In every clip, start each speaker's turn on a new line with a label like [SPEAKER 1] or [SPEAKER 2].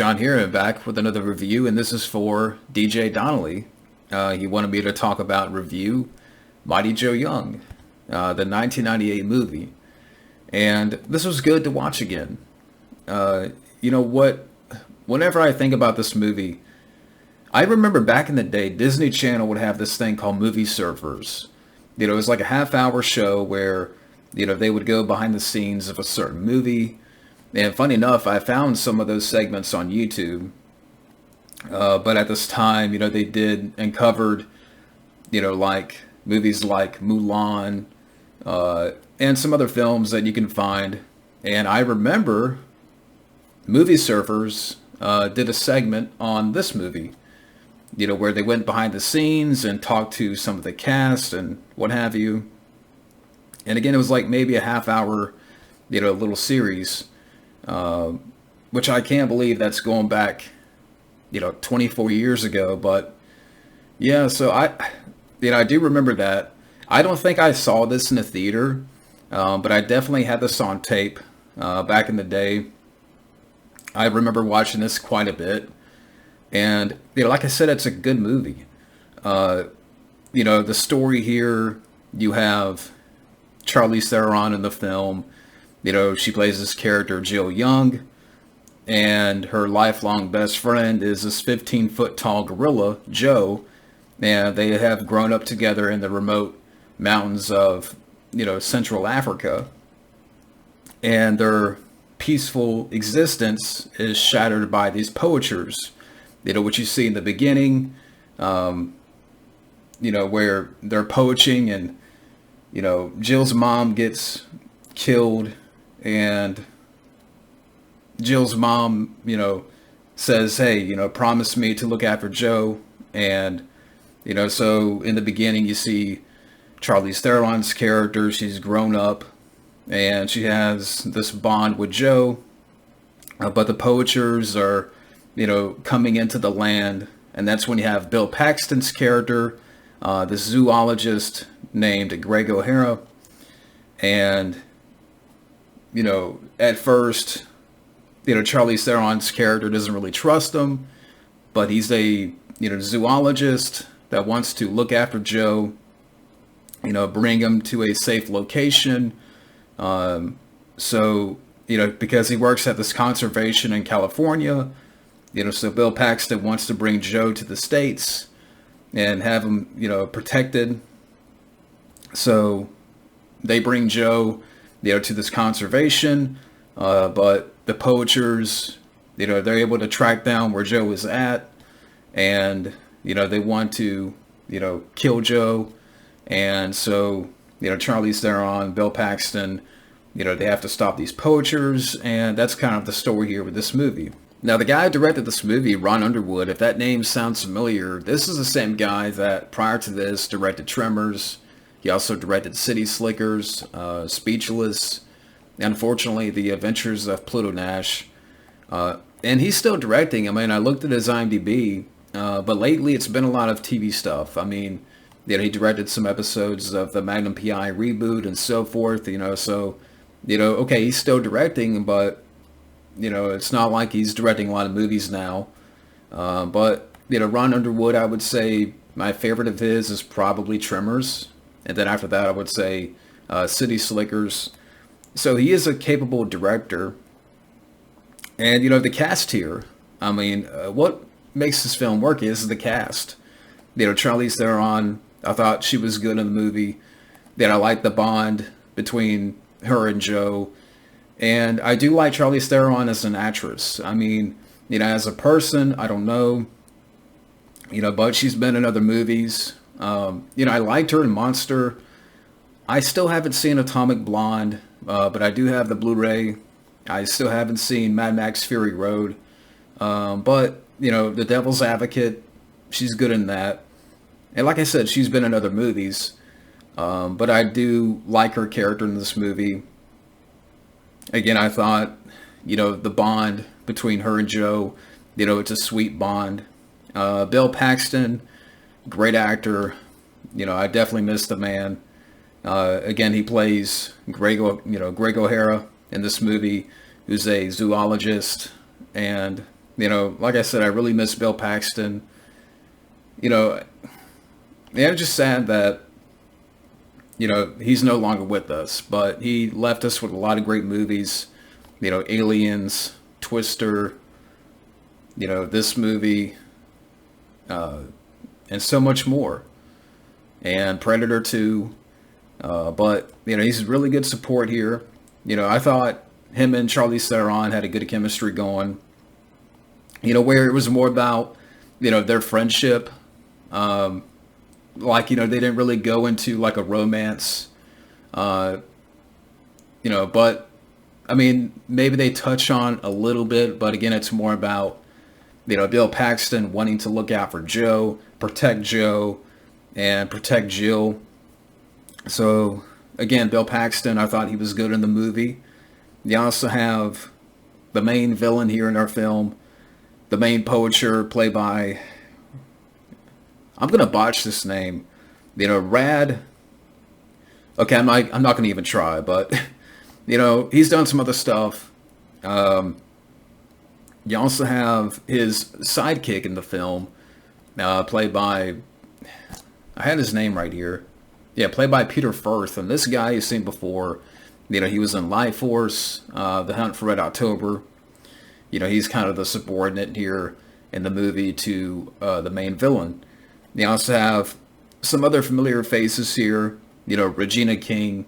[SPEAKER 1] John here, and back with another review, and this is for DJ Donnelly. He wanted me to talk about review Mighty Joe Young, the 1998 movie. And this was good to watch again. You know what? Whenever I think about this movie, I remember back in the day, Disney Channel would have this thing called Movie Surfers. It was like a half-hour show where, they would go behind the scenes of a certain movie. And funny enough, I found some of those segments on YouTube. But at this time, they did and covered, like movies like Mulan, and some other films that you can find. And I remember Movie Surfers did a segment on this movie, where they went behind the scenes and talked to some of the cast and what have you. And again, it was like maybe a half hour, little series. Which I can't believe that's going back, 24 years ago. But yeah, so I do remember that. I don't think I saw this in the theater, but I definitely had this on tape back in the day. I remember watching this quite a bit. And, like I said, it's a good movie. The story here, you have Charlize Theron in the film. She plays this character, Jill Young, and her lifelong best friend is this 15-foot tall gorilla, Joe, and they have grown up together in the remote mountains of, Central Africa, and their peaceful existence is shattered by these poachers, which you see in the beginning, where they're poaching and, Jill's mom gets killed. And Jill's mom, says, hey, promise me to look after Joe. And, so in the beginning you see Charlize Theron's character. She's grown up and she has this bond with Joe. But the poachers are, coming into the land. And that's when you have Bill Paxton's character, this zoologist named Greg O'Hara. And at first, Charlize Theron's character doesn't really trust him, but he's a, zoologist that wants to look after Joe, bring him to a safe location. Because he works at this conservation in California, so Bill Paxton wants to bring Joe to the States and have him, protected. So they bring Joe to this conservation, but the poachers, they're able to track down where Joe is at, and, they want to, kill Joe, and so, Charlize Theron, Bill Paxton, they have to stop these poachers, and that's kind of the story here with this movie. Now, the guy who directed this movie, Ron Underwood, if that name sounds familiar, this is the same guy that, prior to this, directed Tremors. He also directed City Slickers, Speechless, and unfortunately, The Adventures of Pluto Nash. And he's still directing. I mean, I looked at his IMDb, but lately it's been a lot of TV stuff. I mean, he directed some episodes of the Magnum P.I. reboot and so forth, okay, he's still directing, but, it's not like he's directing a lot of movies now. But, Ron Underwood, I would say my favorite of his is probably Tremors. And then after that, I would say City Slickers. So he is a capable director. And, the cast here, I mean, what makes this film work is the cast. Charlize Theron, I thought she was good in the movie. I liked the bond between her and Joe. And I do like Charlize Theron as an actress. I mean, as a person, I don't know. But she's been in other movies. I liked her in Monster. I still haven't seen Atomic Blonde, but I do have the Blu-ray. I still haven't seen Mad Max Fury Road. But, The Devil's Advocate, she's good in that. And like I said, she's been in other movies. But I do like her character in this movie. Again, I thought, the bond between her and Joe, it's a sweet bond. Bill Paxton, great actor. I definitely miss the man. Again, he plays Greg O'Hara in this movie, who's a zoologist. And, You know, like I said, I really miss Bill Paxton. You know, yeah, it's just sad that, you know, he's no longer with us, but he left us with a lot of great movies. You know, Aliens, Twister, you know, this movie, and so much more. And Predator 2. But, you know, he's really good support here. You know, I thought him and Charlize Theron had a good chemistry going. You know, where it was more about, you know, their friendship. Like, you know, they didn't really go into like a romance. You know, but, I mean, maybe they touch on a little bit, but again, it's more about, you know, Bill Paxton wanting to look out for Joe, and protect Jill. So, again, Bill Paxton, I thought he was good in the movie. You also have the main villain here in our film, the main poacher, played by, I'm going to botch this name, you know, Rad. Okay, I'm not going to even try, but, you know, he's done some other stuff. You also have his sidekick in the film, played by, I had his name right here. Yeah, played by Peter Firth. And this guy you've seen before. You know, he was in Life Force, The Hunt for Red October. You know, he's kind of the subordinate here in the movie to the main villain. You also have some other familiar faces here. You know, Regina King.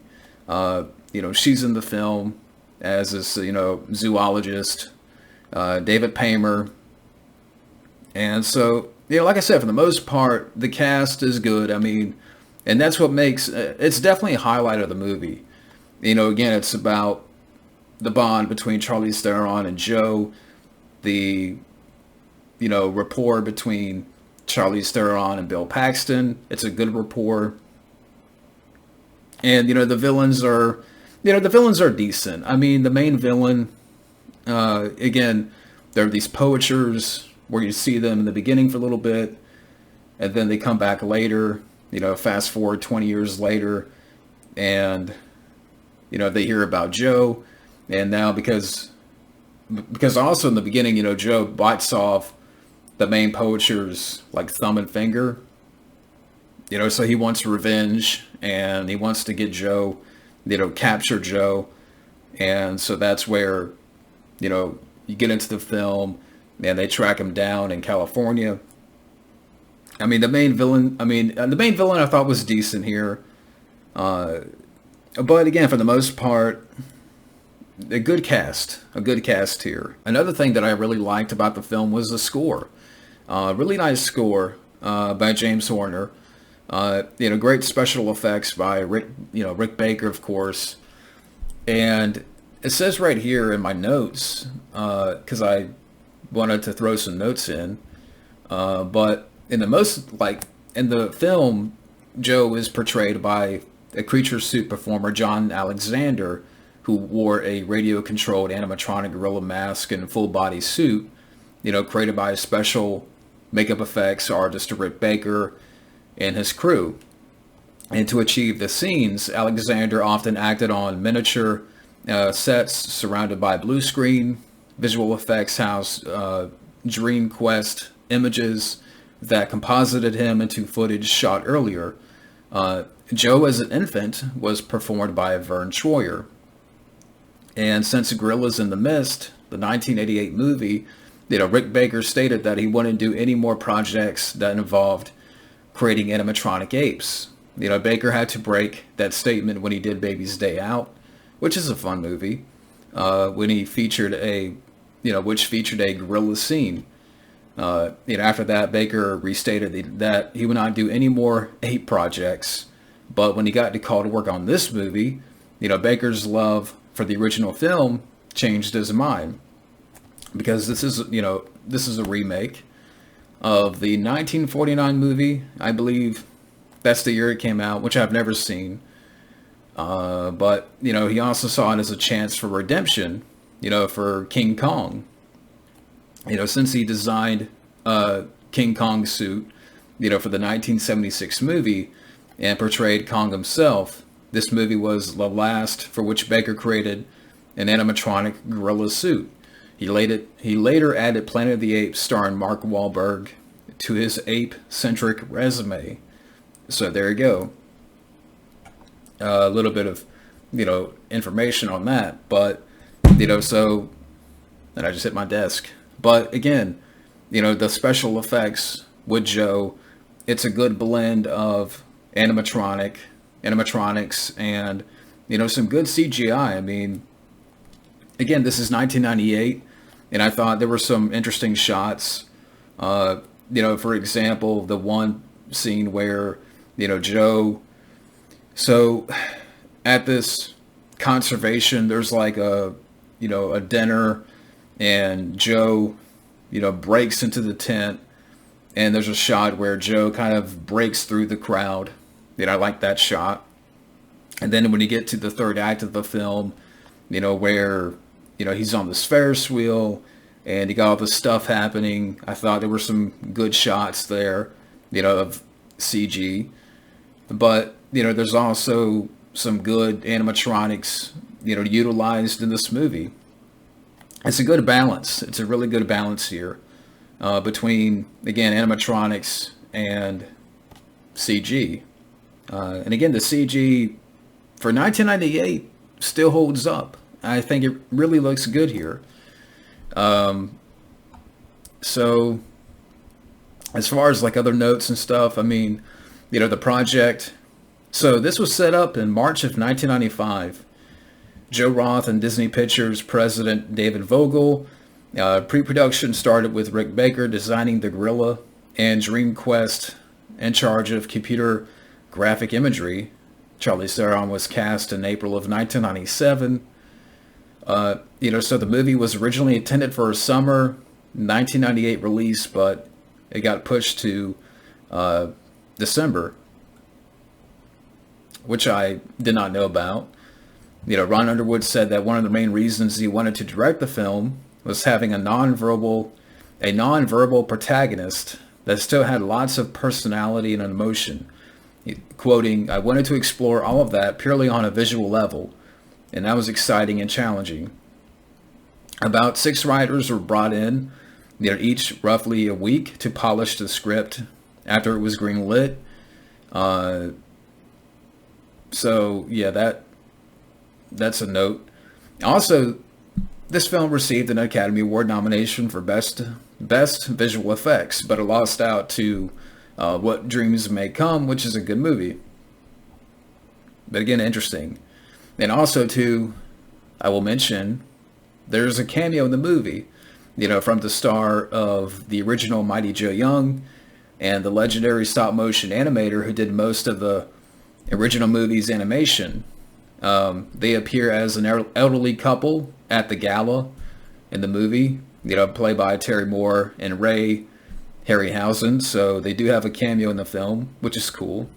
[SPEAKER 1] You know, she's in the film as this, you know, zoologist. David Paymer. And so, you know, like I said, for the most part, the cast is good. I mean, and that's what makes, it's definitely a highlight of the movie. You know, again, it's about the bond between Charlize Theron and Joe, the, you know, rapport between Charlize Theron and Bill Paxton. It's a good rapport. And, you know, the villains are decent. I mean, the main villain, again, there are these poachers where you see them in the beginning for a little bit, and then they come back later, you know, fast forward 20 years later, and, you know, they hear about Joe, and now because also in the beginning, you know, Joe bites off the main poacher's, like, thumb and finger, you know, so he wants revenge, and he wants to get Joe, you know, capture Joe, and so that's where, you know, you get into the film, and they track him down in California. I mean, the main villain I thought was decent here. But again, for the most part, a good cast here. Another thing that I really liked about the film was the score. Really nice score by James Horner. You know, great special effects by Rick Baker, of course. And it says right here in my notes, because I wanted to throw some notes in, but in the film, Joe is portrayed by a creature suit performer, John Alexander, who wore a radio-controlled animatronic gorilla mask and full-body suit, you know, created by a special makeup effects artist Rick Baker and his crew. And to achieve the scenes, Alexander often acted on miniature sets surrounded by blue screen, visual effects house, DreamQuest images that composited him into footage shot earlier. Joe as an infant was performed by Vern Troyer. And since Gorillas in the Mist, the 1988 movie, you know, Rick Baker stated that he wouldn't do any more projects that involved creating animatronic apes. You know, Baker had to break that statement when he did Baby's Day Out, which is a fun movie, when he featured which featured a gorilla scene. You know, after that, Baker restated that he would not do any more ape projects. But when he got to call to work on this movie, you know, Baker's love for the original film changed his mind, because this is a remake of the 1949 movie. I believe that's the year it came out, which I've never seen. But, you know, he also saw it as a chance for redemption, you know, for King Kong. You know, since he designed King Kong's suit, you know, for the 1976 movie and portrayed Kong himself, this movie was the last for which Baker created an animatronic gorilla suit. He later added Planet of the Apes starring Mark Wahlberg to his ape-centric resume. So there you go. A little bit of, information on that. But, so, and I just hit my desk. But again, the special effects with Joe, it's a good blend of animatronics, and, some good CGI. I mean, again, this is 1998, and I thought there were some interesting shots. For example, the one scene where, Joe, so at this conservation, there's like a dinner, and Joe, breaks into the tent, and there's a shot where Joe kind of breaks through the crowd. I like that shot. And then when you get to the third act of the film, where, he's on this Ferris wheel, and you got all this stuff happening. I thought there were some good shots there, of CG. But, there's also some good animatronics, utilized in this movie. It's a good balance. It's a really good balance here between, again, animatronics and CG. And again, the CG for 1998 still holds up. I think it really looks good here. So as far as like other notes and stuff, I mean, the project. So this was set up in March of 1995. Joe Roth and Disney Pictures president David Vogel. Pre-production started with Rick Baker designing the gorilla, and DreamQuest in charge of computer graphic imagery. Charlize Theron was cast in April of 1997. So the movie was originally intended for a summer 1998 release, but it got pushed to December, which I did not know about. Ron Underwood said that one of the main reasons he wanted to direct the film was having a non-verbal protagonist that still had lots of personality and emotion. Quoting, "I wanted to explore all of that purely on a visual level, and that was exciting and challenging." About 6 writers were brought in, each roughly a week, to polish the script after it was greenlit. So yeah, that's a note. Also, this film received an Academy Award nomination for Best Visual Effects, but it lost out to What Dreams May Come, which is a good movie. But again, interesting. And also, too, I will mention, there's a cameo in the movie, from the star of the original Mighty Joe Young and the legendary stop-motion animator who did most of the original movie's animation. They appear as an elderly couple at the gala in the movie, played by Terry Moore and Ray Harryhausen. So they do have a cameo in the film, which is cool.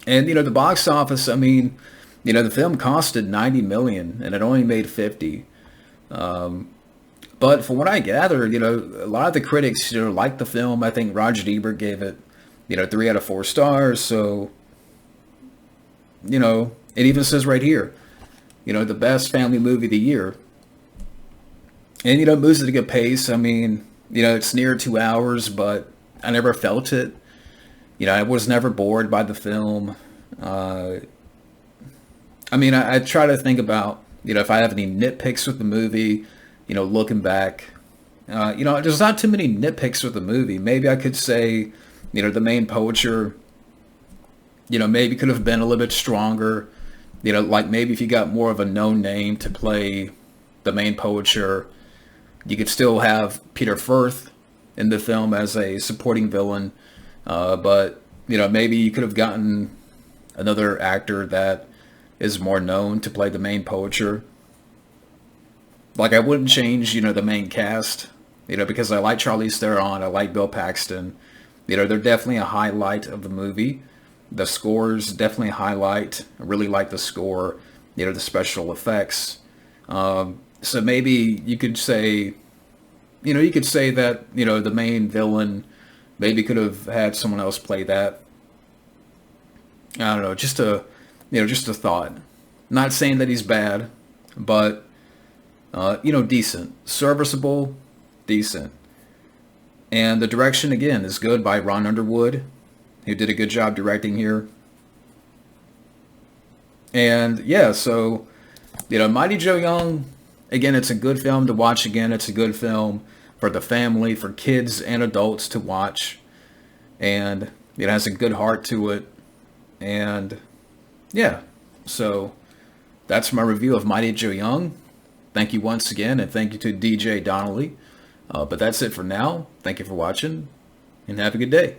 [SPEAKER 1] And, the box office, I mean, the film costed $90 million and it only made 50. But from what I gather, a lot of the critics, liked the film. I think Roger Ebert gave it, 3 out of 4 stars. So, it even says right here, the best family movie of the year. And, it moves at a good pace. I mean, it's near 2 hours, but I never felt it. I was never bored by the film. I try to think about, if I have any nitpicks with the movie, looking back. There's not too many nitpicks with the movie. Maybe I could say, the main poacher, maybe could have been a little bit stronger. Like maybe if you got more of a known name to play the main poacher, you could still have Peter Firth in the film as a supporting villain. But, maybe you could have gotten another actor that is more known to play the main poacher. Like, I wouldn't change, the main cast, because I like Charlize Theron, I like Bill Paxton. They're definitely a highlight of the movie. The score's definitely a highlight. I really like the score, the special effects. So maybe you could say, that, the main villain maybe could have had someone else play that. I don't know, just a thought. Not saying that he's bad, but, Decent, serviceable, decent. And the direction, again, is good by Ron Underwood, who did a good job directing here. And yeah, so, Mighty Joe Young, again, it's a good film to watch again. It's a good film for the family, for kids and adults to watch. And it has a good heart to it. And yeah, so that's my review of Mighty Joe Young. Thank you once again, and thank you to DJ Donnelly. But that's it for now. Thank you for watching, and have a good day.